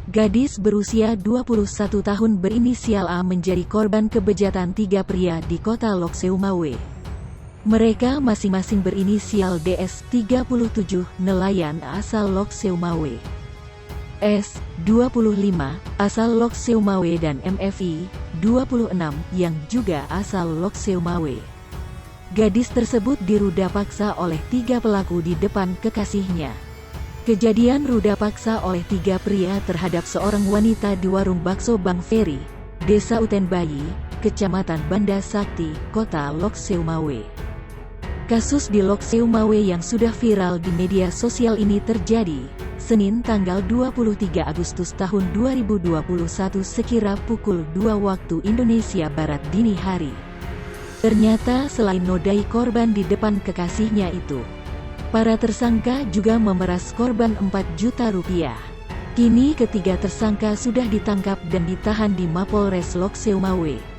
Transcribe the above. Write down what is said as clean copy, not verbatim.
Gadis berusia 21 tahun berinisial A menjadi korban kebejatan 3 pria di kota Lok Seumawe. Mereka masing-masing berinisial DS, 37, nelayan asal Lok Seumawe, S, 25, asal Lok Seumawe dan MFI, 26, yang juga asal Lok Seumawe. Gadis tersebut diruda paksa oleh 3 pelaku di depan kekasihnya. Kejadian ruda paksa oleh 3 pria terhadap seorang wanita di warung bakso Bang Ferry, Desa Utenbayi, Kecamatan Banda Sakti, Kota Lok Seumawe. Kasus di Lok Seumawe yang sudah viral di media sosial ini terjadi Senin tanggal 23 Agustus tahun 2021 sekira pukul 2 waktu Indonesia Barat dini hari. Ternyata selain nodai korban di depan kekasihnya itu, para tersangka juga memeras korban 4 juta rupiah. Kini ketiga tersangka sudah ditangkap dan ditahan di Mapolres Lok Seumawe.